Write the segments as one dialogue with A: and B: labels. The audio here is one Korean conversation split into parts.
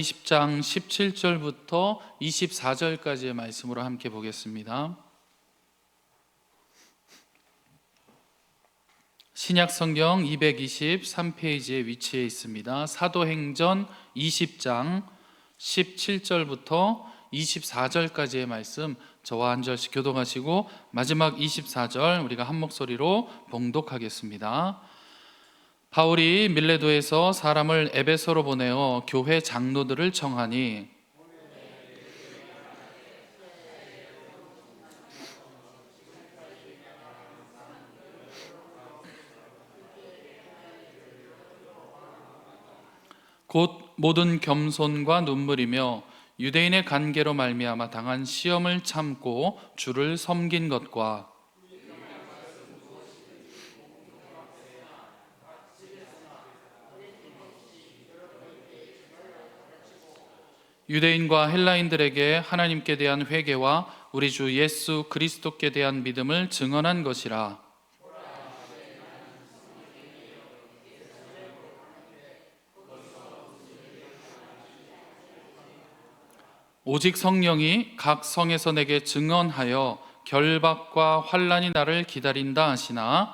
A: 20장 17절부터 24절까지의 말씀으로 함께 보겠습니다. 신약 성경 223페이지에 위치해 있습니다. 사도행전 20장 17절부터 24절까지의 말씀 저와 한 절씩 교독하시고 마지막 24절 우리가 한 목소리로 봉독하겠습니다. 바울이 밀레도에서 사람을 에베소로 보내어 교회 장로들을 청하니 곧 모든 겸손과 눈물이며 유대인의 관계로 말미암아 당한 시험을 참고 주를 섬긴 것과 유대인과 헬라인들에게 하나님께 대한 회개와 우리 주 예수 그리스도께 대한 믿음을 증언한 것이라. 오직 성령이 각 성에서 내게 증언하여 결박과 환난이 나를 기다린다 하시나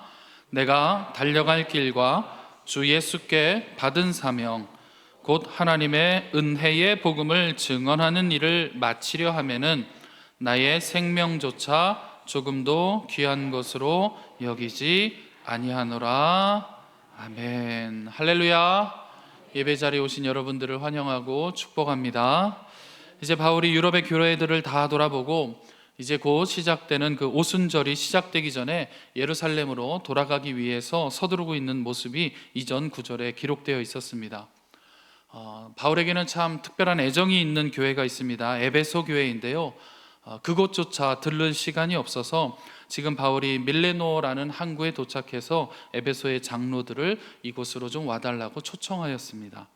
A: 내가 달려갈 길과 주 예수께 받은 사명 곧 하나님의 은혜의 복음을 증언하는 일을 마치려 하면은 나의 생명조차 조금도 귀한 것으로 여기지 아니하노라. 아멘. 할렐루야. 예배 자리에 오신 여러분들을 환영하고 축복합니다. 이제 바울이 유럽의 교회들을 다 돌아보고 이제 곧 시작되는 그 오순절이 시작되기 전에 예루살렘으로 돌아가기 위해서 서두르고 있는 모습이 이전 구절에 기록되어 있었습니다. 바울에게는 참 특별한 애정이 있는 교회가 있습니다. 에베소 교회인데요. 그곳조차 들를 시간이 없어서 지금 바울이 밀레노라는 항구에 도착해서 에베소의 장로들을 이곳으로 좀 와달라고 초청하였습니다.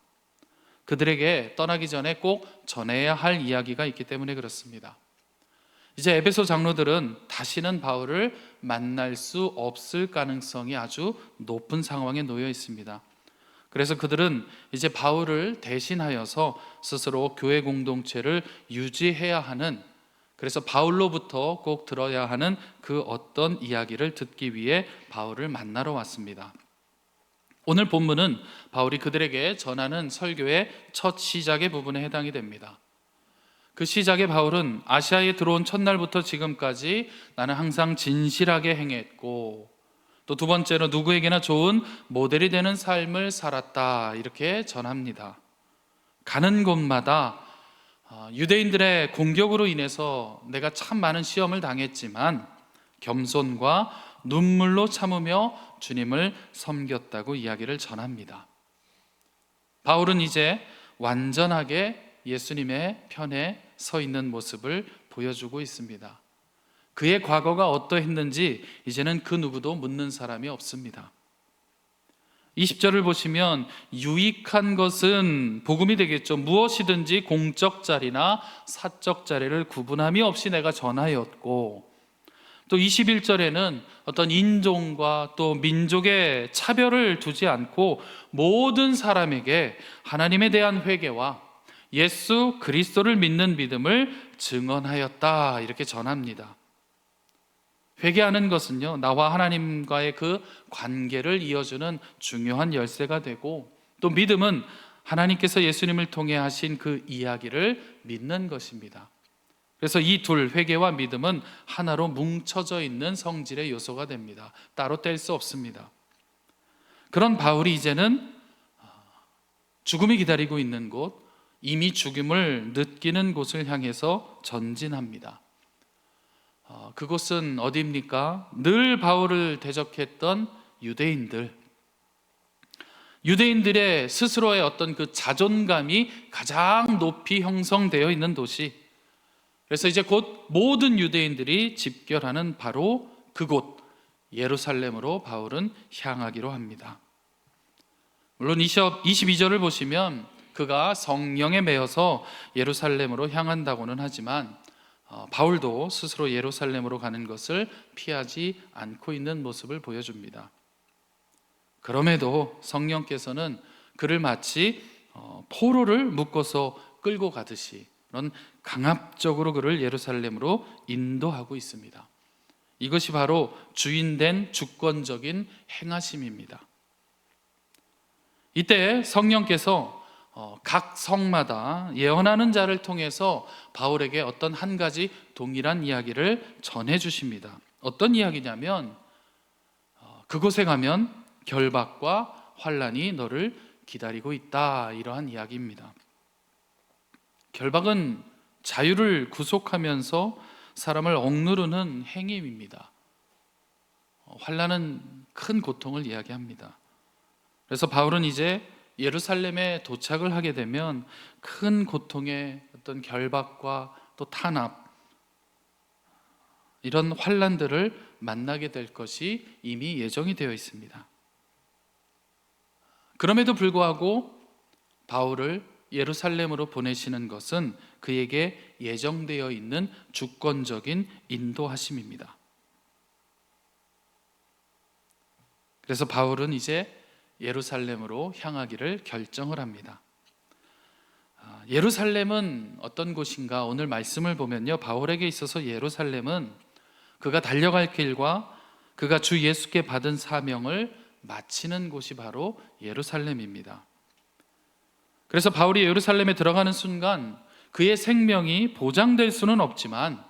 A: 그들에게 떠나기 전에 꼭 전해야 할 이야기가 있기 때문에 그렇습니다. 이제 에베소 장로들은 다시는 바울을 만날 수 없을 가능성이 아주 높은 상황에 놓여 있습니다. 그래서 그들은 이제 바울을 대신하여서 스스로 교회 공동체를 유지해야 하는, 그래서 바울로부터 꼭 들어야 하는 그 어떤 이야기를 듣기 위해 바울을 만나러 왔습니다. 오늘 본문은 바울이 그들에게 전하는 설교의 첫 시작의 부분에 해당이 됩니다. 그 시작에 바울은 아시아에 들어온 첫날부터 지금까지 나는 항상 진실하게 행했고 또 두 번째로 누구에게나 좋은 모델이 되는 삶을 살았다 이렇게 전합니다. 가는 곳마다 유대인들의 공격으로 인해서 내가 참 많은 시험을 당했지만 겸손과 눈물로 참으며 주님을 섬겼다고 이야기를 전합니다. 바울은 이제 완전하게 예수님의 편에 서 있는 모습을 보여주고 있습니다. 그의 과거가 어떠했는지 이제는 그 누구도 묻는 사람이 없습니다. 20절을 보시면 유익한 것은 복음이 되겠죠. 무엇이든지 공적 자리나 사적 자리를 구분함이 없이 내가 전하였고, 또 21절에는 어떤 인종과 또 민족의 차별을 두지 않고 모든 사람에게 하나님에 대한 회개와 예수 그리스도를 믿는 믿음을 증언하였다 이렇게 전합니다. 회개하는 것은요, 나와 하나님과의 그 관계를 이어주는 중요한 열쇠가 되고, 또 믿음은 하나님께서 예수님을 통해 하신 그 이야기를 믿는 것입니다. 그래서 이 둘, 회개와 믿음은 하나로 뭉쳐져 있는 성질의 요소가 됩니다. 따로 뗄 수 없습니다. 그런 바울이 이제는 죽음이 기다리고 있는 곳, 이미 죽음을 느끼는 곳을 향해서 전진합니다. 그곳은 어디입니까? 늘 바울을 대적했던 유대인들의 스스로의 어떤 그 자존감이 가장 높이 형성되어 있는 도시, 그래서 이제 곧 모든 유대인들이 집결하는 바로 그곳 예루살렘으로 바울은 향하기로 합니다. 물론 22절을 보시면 그가 성령에 매여서 예루살렘으로 향한다고는 하지만 바울도 스스로 예루살렘으로 가는 것을 피하지 않고 있는 모습을 보여줍니다. 그럼에도 성령께서는 그를 마치 포로를 묶어서 끌고 가듯이 그런 강압적으로 그를 예루살렘으로 인도하고 있습니다. 이것이 바로 주인된 주권적인 행하심입니다. 이때 성령께서 각 성마다 예언하는 자를 통해서 바울에게 어떤 한 가지 동일한 이야기를 전해 주십니다. 어떤 이야기냐면 그곳에 가면 결박과 환난이 너를 기다리고 있다, 이러한 이야기입니다. 결박은 자유를 구속하면서 사람을 억누르는 행위입니다. 환난은 큰 고통을 이야기합니다. 그래서 바울은 이제 예루살렘에 도착을 하게 되면 큰 고통의 어떤 결박과 또 탄압, 이런 환난들을 만나게 될 것이 이미 예정이 되어 있습니다. 그럼에도 불구하고 바울을 예루살렘으로 보내시는 것은 그에게 예정되어 있는 주권적인 인도하심입니다. 그래서 바울은 이제 예루살렘으로 향하기를 결정을 합니다. 예루살렘은 어떤 곳인가? 오늘 말씀을 보면요, 바울에게 있어서 예루살렘은 그가 달려갈 길과 그가 주 예수께 받은 사명을 마치는 곳이 바로 예루살렘입니다. 그래서 바울이 예루살렘에 들어가는 순간 그의 생명이 보장될 수는 없지만,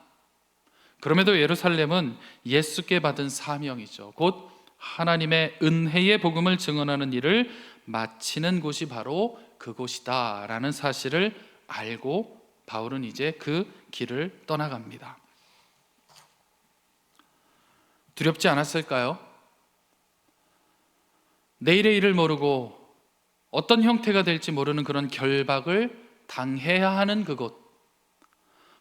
A: 그럼에도 예루살렘은 예수께 받은 사명이죠. 곧 하나님의 은혜의 복음을 증언하는 일을 마치는 곳이 바로 그곳이다 라는 사실을 알고 바울은 이제 그 길을 떠나갑니다. 두렵지 않았을까요? 내일의 일을 모르고 어떤 형태가 될지 모르는 그런 결박을 당해야 하는 그곳.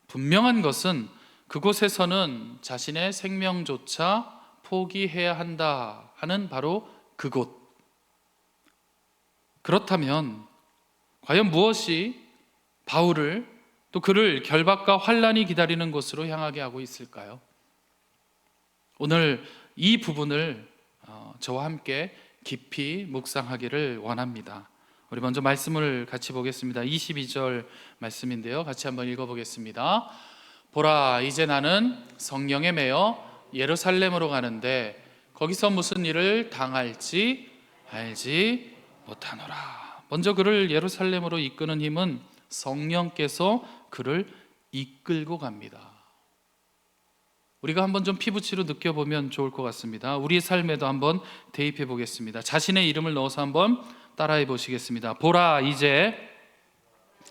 A: 분명한 것은 그곳에서는 자신의 생명조차 포기해야 한다 하는 바로 그곳. 그렇다면 과연 무엇이 바울을, 또 그를 결박과 환난이 기다리는 곳으로 향하게 하고 있을까요? 오늘 이 부분을 저와 함께 깊이 묵상하기를 원합니다. 우리 먼저 말씀을 같이 보겠습니다. 22절 말씀인데요, 같이 한번 읽어보겠습니다. 보라, 이제 나는 성령에 매여 예루살렘으로 가는데 거기서 무슨 일을 당할지 알지 못하노라. 먼저 그를 예루살렘으로 이끄는 힘은 성령께서 그를 이끌고 갑니다. 우리가 한번 좀 피부치로 느껴보면 좋을 것 같습니다. 우리의 삶에도 한번 대입해 보겠습니다. 자신의 이름을 넣어서 한번 따라해 보시겠습니다. 보라, 이제.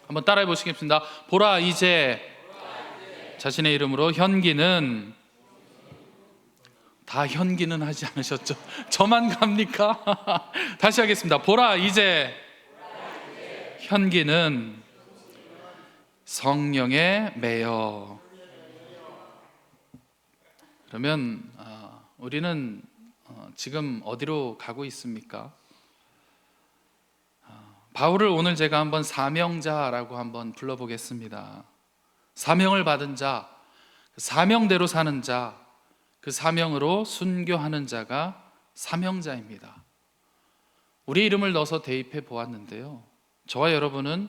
A: 한번 따라해 보시겠습니다. 보라, 이제. 자신의 이름으로 현기는, 다 현기는 하지 않으셨죠? 저만 갑니까? 다시 하겠습니다. 보라, 이제. 현기는 성령에 매여. 그러면 우리는 지금 어디로 가고 있습니까? 바울을 오늘 제가 한번 사명자라고 한번 불러보겠습니다. 사명을 받은 자, 사명대로 사는 자, 그 사명으로 순교하는 자가 사명자입니다. 우리 이름을 넣어서 대입해 보았는데요, 저와 여러분은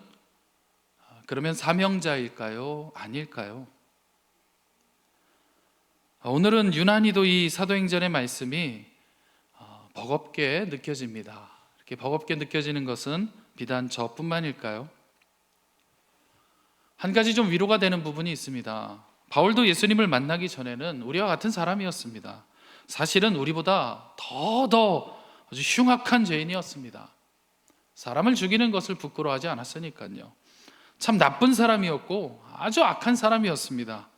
A: 그러면 사명자일까요? 아닐까요? 오늘은 유난히도 이 사도행전의 말씀이 버겁게 느껴집니다. 이렇게 버겁게 느껴지는 것은 비단 저뿐만일까요? 한 가지 좀 위로가 되는 부분이 있습니다. 바울도 예수님을 만나기 전에는 우리와 같은 사람이었습니다. 사실은 우리보다 더 아주 흉악한 죄인이었습니다. 사람을 죽이는 것을 부끄러워하지 않았으니까요. 참 나쁜 사람이었고 아주 악한 사람이었습니다.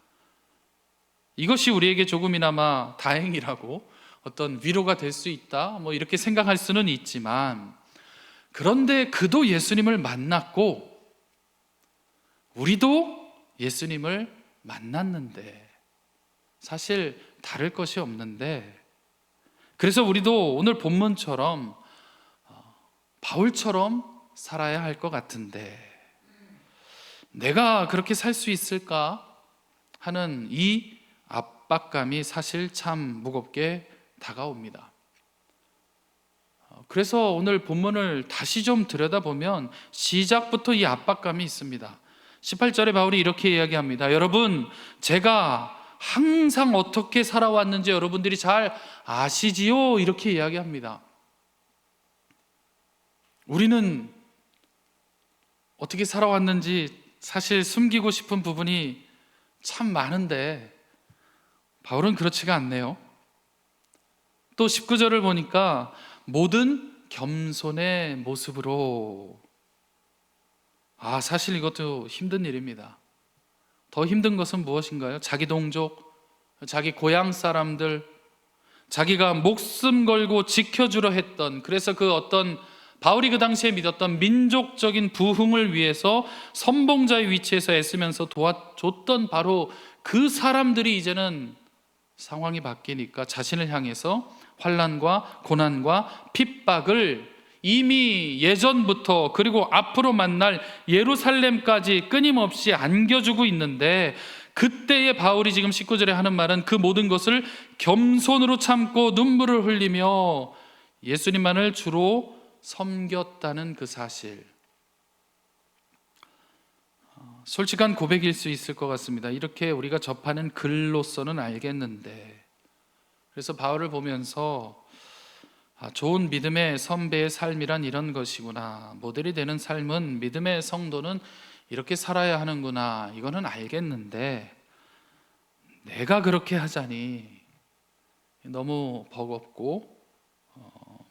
A: 이것이 우리에게 조금이나마 다행이라고, 어떤 위로가 될 수 있다, 이렇게 생각할 수는 있지만, 그런데 그도 예수님을 만났고 우리도 예수님을 만났는데 사실 다를 것이 없는데, 그래서 우리도 오늘 본문처럼 바울처럼 살아야 할 것 같은데 내가 그렇게 살 수 있을까 하는 이 압박감이 사실 참 무겁게 다가옵니다. 그래서 오늘 본문을 다시 좀 들여다보면 시작부터 이 압박감이 있습니다. 18절에 바울이 이렇게 이야기합니다. 여러분, 제가 항상 어떻게 살아왔는지 여러분들이 잘 아시지요? 이렇게 이야기합니다. 우리는 어떻게 살아왔는지 사실 숨기고 싶은 부분이 참 많은데 바울은 그렇지가 않네요. 또 19절을 보니까 모든 겸손의 모습으로. 사실 이것도 힘든 일입니다. 더 힘든 것은 무엇인가요? 자기 동족, 자기 고향 사람들, 자기가 목숨 걸고 지켜주려 했던, 그래서 그 어떤 바울이 그 당시에 믿었던 민족적인 부흥을 위해서 선봉자의 위치에서 애쓰면서 도와줬던 바로 그 사람들이 이제는 상황이 바뀌니까 자신을 향해서 환난과 고난과 핍박을 이미 예전부터 그리고 앞으로 만날 예루살렘까지 끊임없이 안겨주고 있는데, 그때의 바울이 지금 19절에 하는 말은 그 모든 것을 겸손으로 참고 눈물을 흘리며 예수님만을 주로 섬겼다는 그 사실. 솔직한 고백일 수 있을 것 같습니다. 이렇게 우리가 접하는 글로서는 알겠는데, 그래서 바울을 보면서 좋은 믿음의 선배의 삶이란 이런 것이구나, 모델이 되는 삶은 믿음의 성도는 이렇게 살아야 하는구나, 이거는 알겠는데 내가 그렇게 하자니 너무 버겁고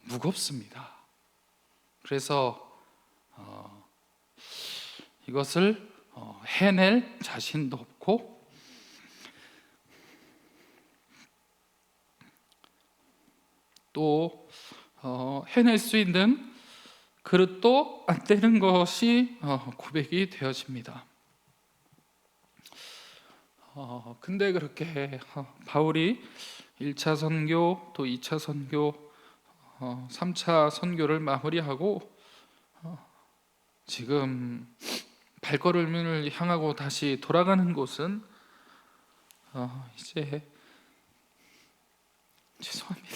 A: 무겁습니다. 그래서 이것을 해낼 자신도 없고, 또 해낼 수 있는 그릇도 안 되는 것이 고백이 되어집니다. 근데 그렇게 바울이 1차 선교, 또 2차 선교, 3차 선교를 마무리하고 지금 발걸음을 향하고 다시 돌아가는 곳은 이제 죄송합니다.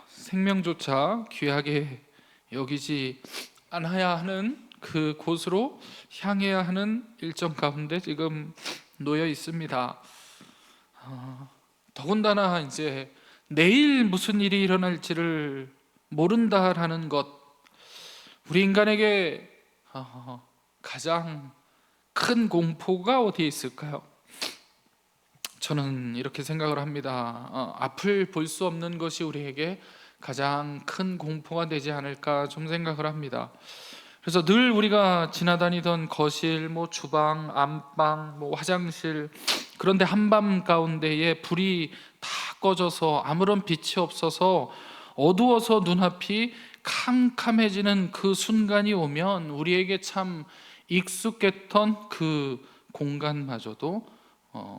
A: 생명조차 귀하게 여기지 않아야 하는 그 곳으로 향해야 하는 일정 가운데 지금 놓여 있습니다. 더군다나 이제 내일 무슨 일이 일어날지를 모른다라는 것, 우리 인간에게 가장 큰 공포가 어디에 있을까요? 저는 이렇게 생각을 합니다. 앞을 볼 수 없는 것이 우리에게 가장 큰 공포가 되지 않을까 좀 생각을 합니다. 그래서 늘 우리가 지나다니던 거실, 주방, 안방, 화장실, 그런데 한밤 가운데에 불이 다 꺼져서 아무런 빛이 없어서 어두워서 눈앞이 캄캄해지는 그 순간이 오면 우리에게 참 익숙했던 그 공간마저도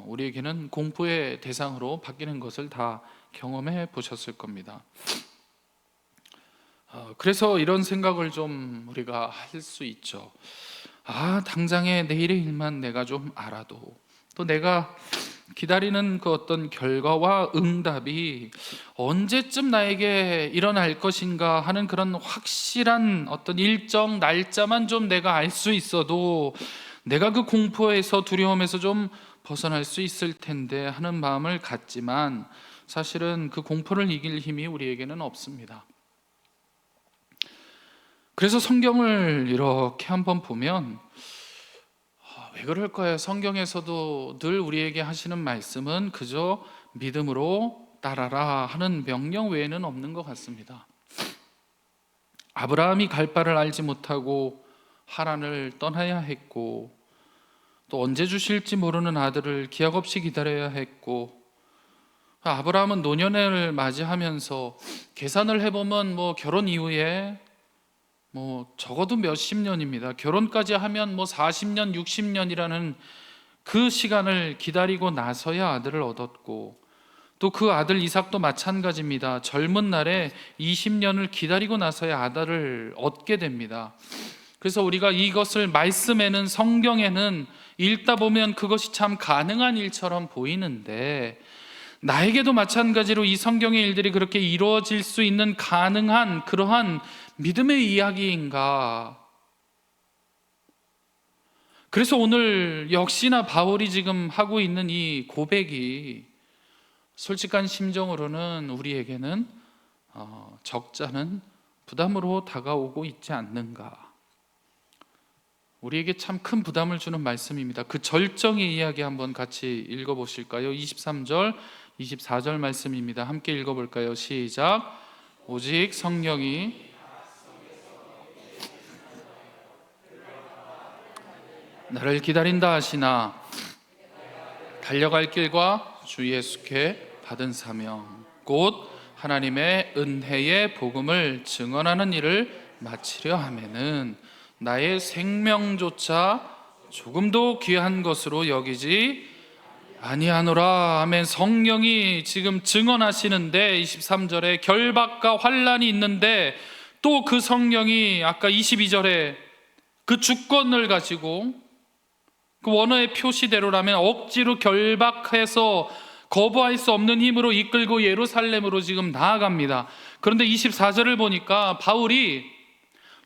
A: 우리에게는 공포의 대상으로 바뀌는 것을 다 경험해 보셨을 겁니다. 그래서 이런 생각을 좀 우리가 할 수 있죠. 당장의 내일의 일만 내가 좀 알아도, 또 내가 기다리는 그 어떤 결과와 응답이 언제쯤 나에게 일어날 것인가 하는 그런 확실한 어떤 일정 날짜만 좀 내가 알 수 있어도 내가 그 공포에서, 두려움에서 좀 벗어날 수 있을 텐데 하는 마음을 갖지만, 사실은 그 공포를 이길 힘이 우리에게는 없습니다. 그래서 성경을 이렇게 한번 보면 왜 그럴까요? 성경에서도 늘 우리에게 하시는 말씀은 그저 믿음으로 따라라 하는 명령 외에는 없는 것 같습니다. 아브라함이 갈 바를 알지 못하고 하란을 떠나야 했고, 또 언제 주실지 모르는 아들을 기약 없이 기다려야 했고, 아브라함은 노년을 맞이하면서 계산을 해보면 결혼 이후에 적어도 몇십 년입니다. 결혼까지 하면 40년, 60년이라는 그 시간을 기다리고 나서야 아들을 얻었고, 또 그 아들 이삭도 마찬가지입니다. 젊은 날에 20년을 기다리고 나서야 아들을 얻게 됩니다. 그래서 우리가 이것을 말씀에는, 성경에는 읽다 보면 그것이 참 가능한 일처럼 보이는데, 나에게도 마찬가지로 이 성경의 일들이 그렇게 이루어질 수 있는 가능한 그러한 믿음의 이야기인가? 그래서 오늘 역시나 바울이 지금 하고 있는 이 고백이 솔직한 심정으로는 우리에게는 적잖은 부담으로 다가오고 있지 않는가? 우리에게 참 큰 부담을 주는 말씀입니다. 그 절정의 이야기 한번 같이 읽어보실까요? 23절, 24절 말씀입니다. 함께 읽어볼까요? 시작. 오직 성령이 나를 기다린다 하시나 달려갈 길과 주 예수께 받은 사명 곧 하나님의 은혜의 복음을 증언하는 일을 마치려 하면은 나의 생명조차 조금도 귀한 것으로 여기지 아니하노라. 아멘. 성령이 지금 증언하시는데 23절에 결박과 환난이 있는데 또 그 성령이 아까 22절에 그 주권을 가지고 그 원어의 표시대로라면 억지로 결박해서 거부할 수 없는 힘으로 이끌고 예루살렘으로 지금 나아갑니다. 그런데 24절을 보니까 바울이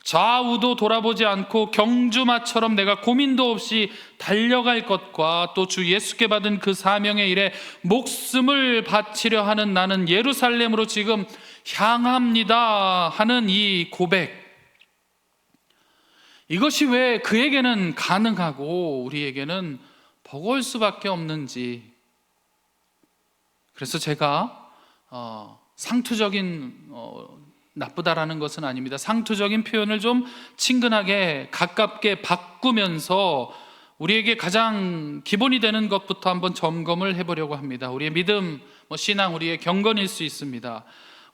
A: 좌우도 돌아보지 않고 경주마처럼 내가 고민도 없이 달려갈 것과 또 주 예수께 받은 그 사명의 일에 목숨을 바치려 하는 나는 예루살렘으로 지금 향합니다 하는 이 고백, 이것이 왜 그에게는 가능하고 우리에게는 버거울 수밖에 없는지. 그래서 제가 상투적인 나쁘다라는 것은 아닙니다. 상투적인 표현을 좀 친근하게 가깝게 바꾸면서 우리에게 가장 기본이 되는 것부터 한번 점검을 해보려고 합니다. 우리의 믿음, 신앙, 우리의 경건일 수 있습니다.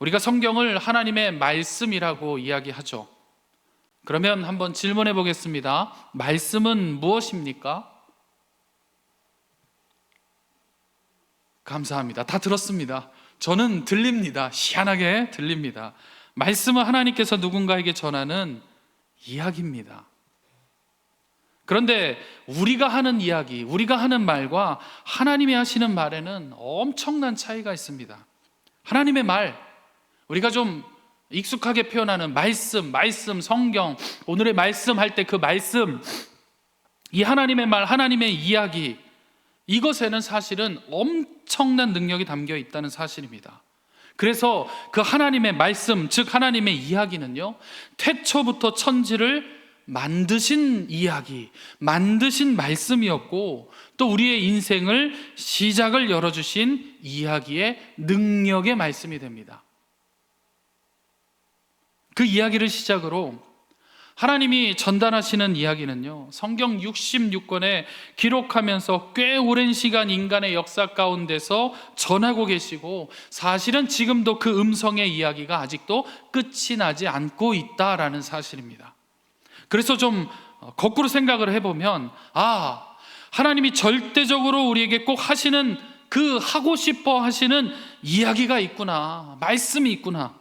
A: 우리가 성경을 하나님의 말씀이라고 이야기하죠. 그러면 한번 질문해 보겠습니다. 말씀은 무엇입니까? 감사합니다. 다 들었습니다. 저는 들립니다. 희한하게 들립니다. 말씀은 하나님께서 누군가에게 전하는 이야기입니다. 그런데 우리가 하는 이야기, 우리가 하는 말과 하나님이 하시는 말에는 엄청난 차이가 있습니다. 하나님의 말, 우리가 좀 익숙하게 표현하는 말씀, 성경, 오늘의 말씀 할 때 그 말씀, 이 하나님의 말, 하나님의 이야기, 이것에는 사실은 엄청난 능력이 담겨 있다는 사실입니다. 그래서 그 하나님의 말씀, 즉 하나님의 이야기는요, 태초부터 천지를 만드신 이야기, 만드신 말씀이었고, 또 우리의 인생을 시작을 열어주신 이야기의 능력의 말씀이 됩니다. 그 이야기를 시작으로 하나님이 전달하시는 이야기는요, 성경 66권에 기록하면서 꽤 오랜 시간 인간의 역사 가운데서 전하고 계시고, 사실은 지금도 그 음성의 이야기가 아직도 끝이 나지 않고 있다라는 사실입니다. 그래서 좀 거꾸로 생각을 해보면, 하나님이 절대적으로 우리에게 꼭 하시는 그 하고 싶어 하시는 이야기가 있구나, 말씀이 있구나.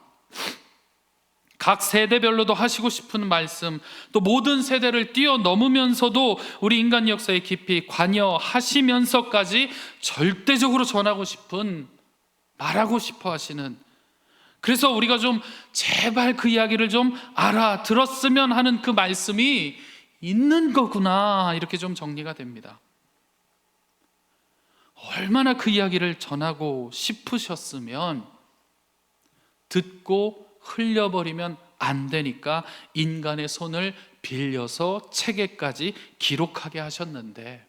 A: 각 세대별로도 하시고 싶은 말씀, 또 모든 세대를 뛰어넘으면서도 우리 인간 역사에 깊이 관여하시면서까지 절대적으로 전하고 싶은, 말하고 싶어 하시는, 그래서 우리가 좀 제발 그 이야기를 좀 알아들었으면 하는 그 말씀이 있는 거구나, 이렇게 좀 정리가 됩니다. 얼마나 그 이야기를 전하고 싶으셨으면 듣고 흘려버리면 안 되니까 인간의 손을 빌려서 책에까지 기록하게 하셨는데,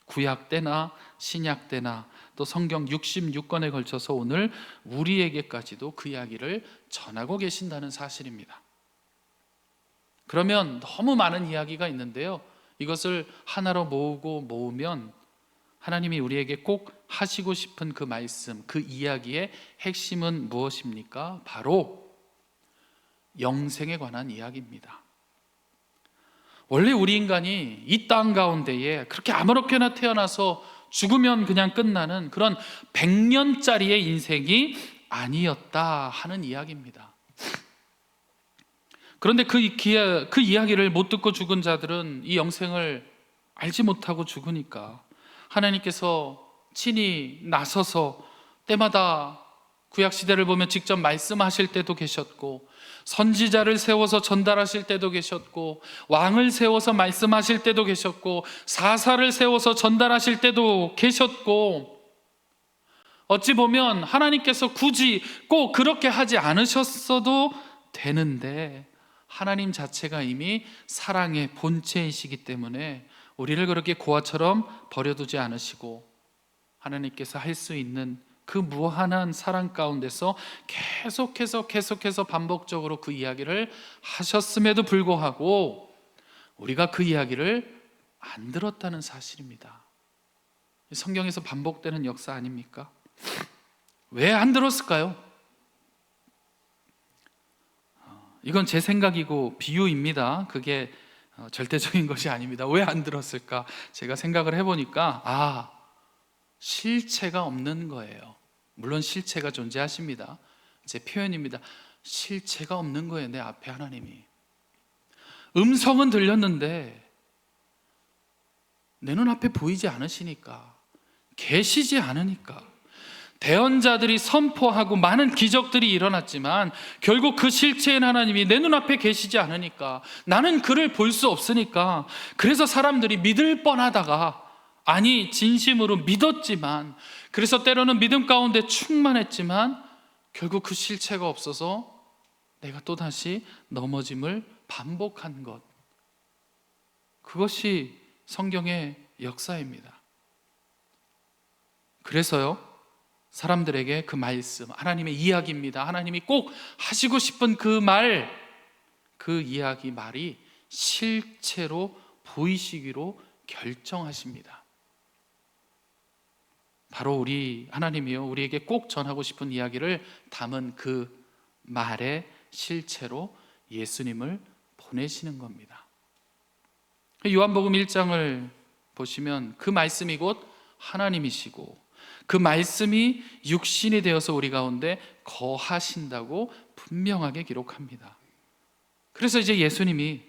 A: 구약 때나 신약 때나 또 성경 66권에 걸쳐서 오늘 우리에게까지도 그 이야기를 전하고 계신다는 사실입니다. 그러면 너무 많은 이야기가 있는데요, 이것을 하나로 모으면 하나님이 우리에게 꼭 하시고 싶은 그 말씀, 그 이야기의 핵심은 무엇입니까? 바로 영생에 관한 이야기입니다. 원래 우리 인간이 이 땅 가운데에 그렇게 아무렇게나 태어나서 죽으면 그냥 끝나는 그런 100년짜리의 인생이 아니었다 하는 이야기입니다. 그런데 그 이야기를 못 듣고 죽은 자들은 이 영생을 알지 못하고 죽으니까 하나님께서 친히 나서서 때마다 구약시대를 보면 직접 말씀하실 때도 계셨고, 선지자를 세워서 전달하실 때도 계셨고, 왕을 세워서 말씀하실 때도 계셨고, 사사를 세워서 전달하실 때도 계셨고, 어찌 보면 하나님께서 굳이 꼭 그렇게 하지 않으셨어도 되는데, 하나님 자체가 이미 사랑의 본체이시기 때문에 우리를 그렇게 고아처럼 버려두지 않으시고, 하나님께서 할 수 있는 그 무한한 사랑 가운데서 계속해서 반복적으로 그 이야기를 하셨음에도 불구하고 우리가 그 이야기를 안 들었다는 사실입니다. 성경에서 반복되는 역사 아닙니까? 왜 안 들었을까요? 이건 제 생각이고 비유입니다. 그게 절대적인 것이 아닙니다. 왜 안 들었을까? 제가 생각을 해보니까 실체가 없는 거예요. 물론 실체가 존재하십니다. 제 표현입니다. 실체가 없는 거예요. 내 앞에 하나님이. 음성은 들렸는데 내 눈앞에 보이지 않으시니까, 계시지 않으니까, 대언자들이 선포하고 많은 기적들이 일어났지만 결국 그 실체인 하나님이 내 눈앞에 계시지 않으니까, 나는 그를 볼 수 없으니까, 그래서 사람들이 믿을 뻔하다가, 아니 진심으로 믿었지만, 그래서 때로는 믿음 가운데 충만했지만 결국 그 실체가 없어서 내가 또다시 넘어짐을 반복한 것, 그것이 성경의 역사입니다. 그래서요, 사람들에게 그 말씀, 하나님의 이야기입니다. 하나님이 꼭 하시고 싶은 그 말, 그 이야기 말이 실체로 보이시기로 결정하십니다. 바로 우리 하나님이요, 우리에게 꼭 전하고 싶은 이야기를 담은 그 말의 실체로 예수님을 보내시는 겁니다. 요한복음 1장을 보시면 그 말씀이 곧 하나님이시고, 그 말씀이 육신이 되어서 우리 가운데 거하신다고 분명하게 기록합니다. 그래서 이제 예수님이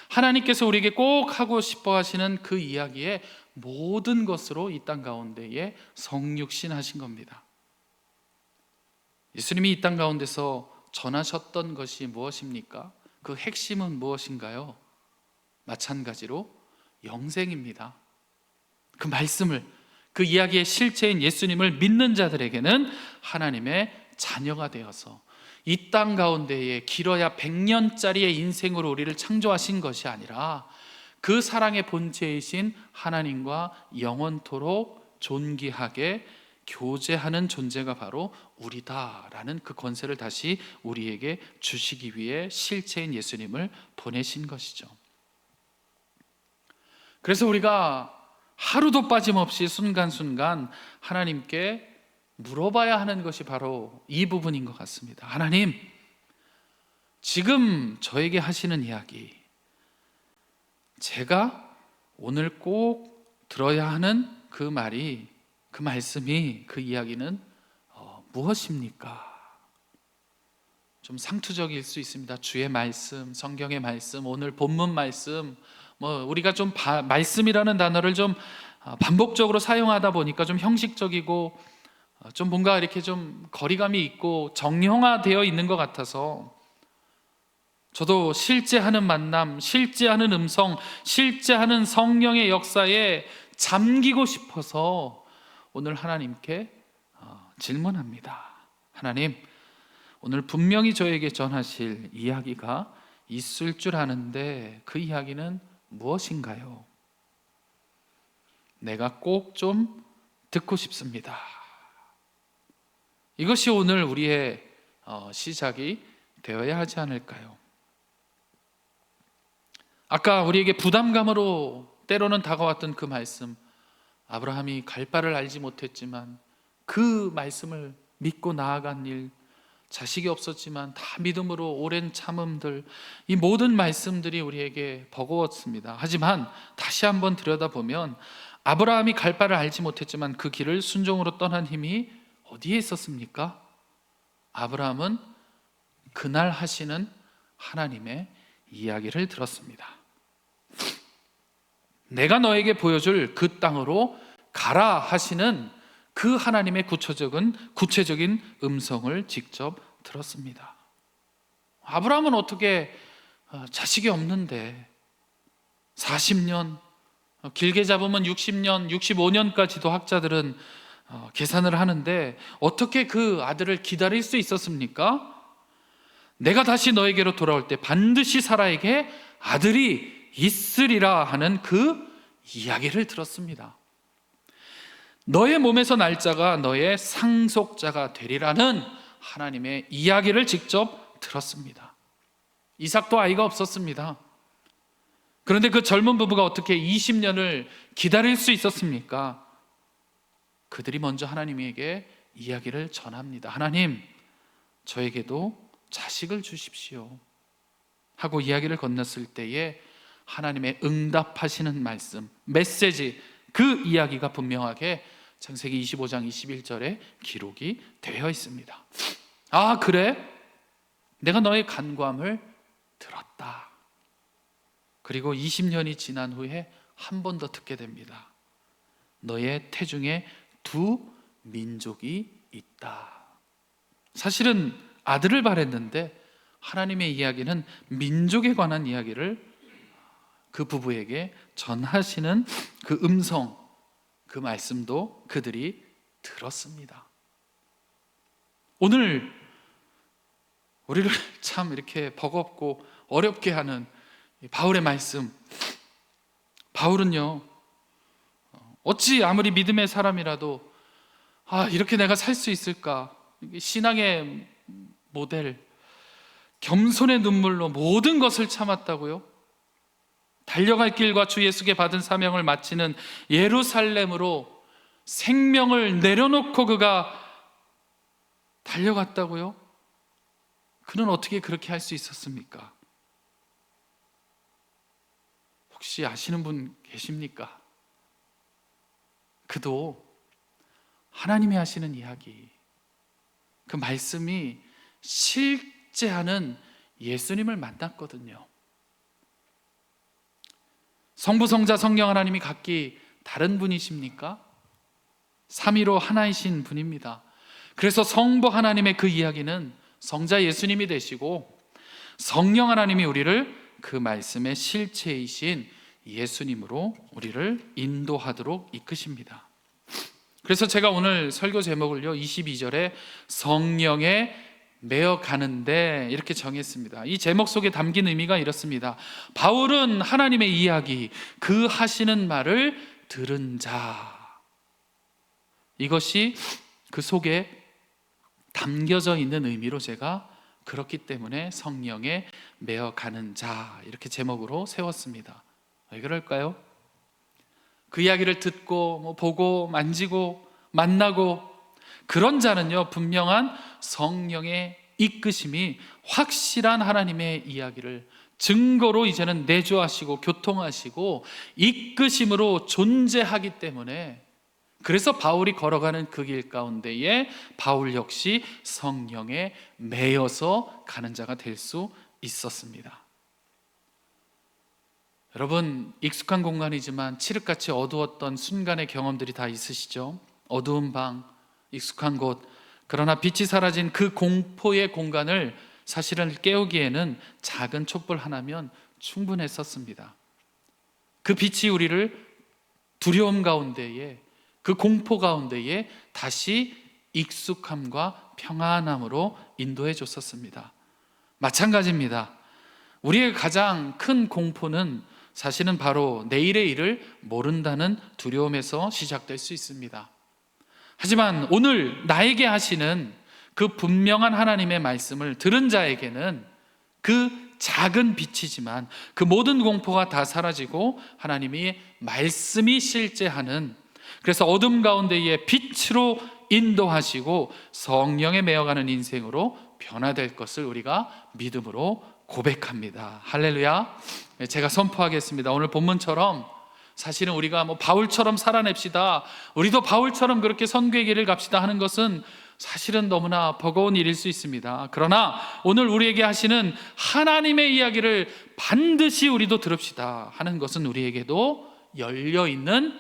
A: 하나님께서 우리에게 꼭 하고 싶어 하시는 그 이야기의 모든 것으로 이 땅 가운데에 성육신하신 겁니다. 예수님이 이 땅 가운데서 전하셨던 것이 무엇입니까? 그 핵심은 무엇인가요? 마찬가지로 영생입니다. 그 말씀을, 그 이야기의 실체인 예수님을 믿는 자들에게는 하나님의 자녀가 되어서 이 땅 가운데에 길어야 100년짜리의 인생으로 우리를 창조하신 것이 아니라 그 사랑의 본체이신 하나님과 영원토록 존귀하게 교제하는 존재가 바로 우리다라는 그 권세를 다시 우리에게 주시기 위해 실체인 예수님을 보내신 것이죠. 그래서 우리가 하루도 빠짐없이 순간순간 하나님께 물어봐야 하는 것이 바로 이 부분인 것 같습니다. 하나님, 지금 저에게 하시는 이야기, 제가 오늘 꼭 들어야 하는 그 말이, 그 말씀이, 그 이야기는 무엇입니까? 좀 상투적일 수 있습니다. 주의 말씀, 성경의 말씀, 오늘 본문 말씀, 우리가 좀 말씀이라는 단어를 좀 반복적으로 사용하다 보니까 좀 형식적이고 좀 뭔가 이렇게 좀 거리감이 있고 정형화되어 있는 것 같아서, 저도 실제하는 만남, 실제하는 음성, 실제하는 성령의 역사에 잠기고 싶어서 오늘 하나님께 질문합니다. 하나님, 오늘 분명히 저에게 전하실 이야기가 있을 줄 아는데 그 이야기는 무엇인가요? 내가 꼭 좀 듣고 싶습니다. 이것이 오늘 우리의 시작이 되어야 하지 않을까요? 아까 우리에게 부담감으로 때로는 다가왔던 그 말씀, 아브라함이 갈 바를 알지 못했지만 그 말씀을 믿고 나아간 일, 자식이 없었지만 다 믿음으로 오랜 참음들, 이 모든 말씀들이 우리에게 버거웠습니다. 하지만 다시 한번 들여다보면 아브라함이 갈 바를 알지 못했지만 그 길을 순종으로 떠난 힘이 어디에 있었습니까? 아브라함은 그날 하시는 하나님의 이야기를 들었습니다. 내가 너에게 보여줄 그 땅으로 가라 하시는 그 하나님의 구체적인 음성을 직접 들었습니다. 아브라함은 어떻게 자식이 없는데 40년, 길게 잡으면 60년, 65년까지도 학자들은 계산을 하는데 어떻게 그 아들을 기다릴 수 있었습니까? 내가 다시 너에게로 돌아올 때 반드시 사라에게 아들이 있으리라 하는 그 이야기를 들었습니다. 너의 몸에서 날 자가 너의 상속자가 되리라는 하나님의 이야기를 직접 들었습니다. 이삭도 아이가 없었습니다. 그런데 그 젊은 부부가 어떻게 20년을 기다릴 수 있었습니까? 그들이 먼저 하나님에게 이야기를 전합니다. 하나님, 저에게도 자식을 주십시오 하고 이야기를 건넸을 때에 하나님의 응답하시는 말씀, 메시지, 그 이야기가 분명하게 창세기 25장 21절에 기록이 되어 있습니다. 아, 그래? 내가 너의 간구함을 들었다. 그리고 20년이 지난 후에 한 번 더 듣게 됩니다. 너의 태중에 두 민족이 있다. 사실은 아들을 바랬는데 하나님의 이야기는 민족에 관한 이야기를 그 부부에게 전하시는 그 음성, 그 말씀도 그들이 들었습니다. 오늘 우리를 참 이렇게 버겁고 어렵게 하는 바울의 말씀, 바울은요, 어찌 아무리 믿음의 사람이라도 이렇게 내가 살 수 있을까? 신앙의 모델, 겸손의 눈물로 모든 것을 참았다고요? 달려갈 길과 주 예수께 받은 사명을 마치는 예루살렘으로 생명을 내려놓고 그가 달려갔다고요? 그는 어떻게 그렇게 할 수 있었습니까? 혹시 아시는 분 계십니까? 그도 하나님이 하시는 이야기, 그 말씀이 실제하는 예수님을 만났거든요. 성부, 성자, 성령 하나님이 각기 다른 분이십니까? 삼위로 하나이신 분입니다. 그래서 성부 하나님의 그 이야기는 성자 예수님이 되시고 성령 하나님이 우리를 그 말씀의 실체이신 예수님으로 우리를 인도하도록 이끄십니다. 그래서 제가 오늘 설교 제목을요 22절에 성령에 매어 가는데 이렇게 정했습니다. 이 제목 속에 담긴 의미가 이렇습니다. 바울은 하나님의 이야기, 그 하시는 말을 들은 자, 이것이 그 속에 담겨져 있는 의미로 제가 그렇기 때문에 성령에 매어 가는 자, 이렇게 제목으로 세웠습니다. 왜 그럴까요? 그 이야기를 듣고 보고 만지고 만나고 그런 자는요 분명한 성령의 이끄심이 확실한 하나님의 이야기를 증거로 이제는 내주하시고 교통하시고 이끄심으로 존재하기 때문에, 그래서 바울이 걸어가는 그 길 가운데에 바울 역시 성령에 매여서 가는 자가 될 수 있었습니다. 여러분, 익숙한 공간이지만 칠흑같이 어두웠던 순간의 경험들이 다 있으시죠? 어두운 방, 익숙한 곳, 그러나 빛이 사라진 그 공포의 공간을 사실은 깨우기에는 작은 촛불 하나면 충분했었습니다. 그 빛이 우리를 두려움 가운데에, 그 공포 가운데에 다시 익숙함과 평안함으로 인도해 줬었습니다. 마찬가지입니다. 우리의 가장 큰 공포는 사실은 바로 내일의 일을 모른다는 두려움에서 시작될 수 있습니다. 하지만 오늘 나에게 하시는 그 분명한 하나님의 말씀을 들은 자에게는 그 작은 빛이지만 그 모든 공포가 다 사라지고 하나님의 말씀이 실제하는, 그래서 어둠 가운데에 빛으로 인도하시고 성령에 매어가는 인생으로 변화될 것을 우리가 믿음으로 고백합니다. 할렐루야. 제가 선포하겠습니다. 오늘 본문처럼 사실은 우리가 바울처럼 살아냅시다, 우리도 바울처럼 그렇게 선교의 길을 갑시다 하는 것은 사실은 너무나 버거운 일일 수 있습니다. 그러나 오늘 우리에게 하시는 하나님의 이야기를 반드시 우리도 들읍시다 하는 것은 우리에게도 열려 있는,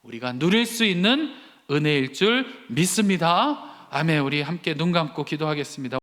A: 우리가 누릴 수 있는 은혜일 줄 믿습니다. 아멘. 우리 함께 눈 감고 기도하겠습니다.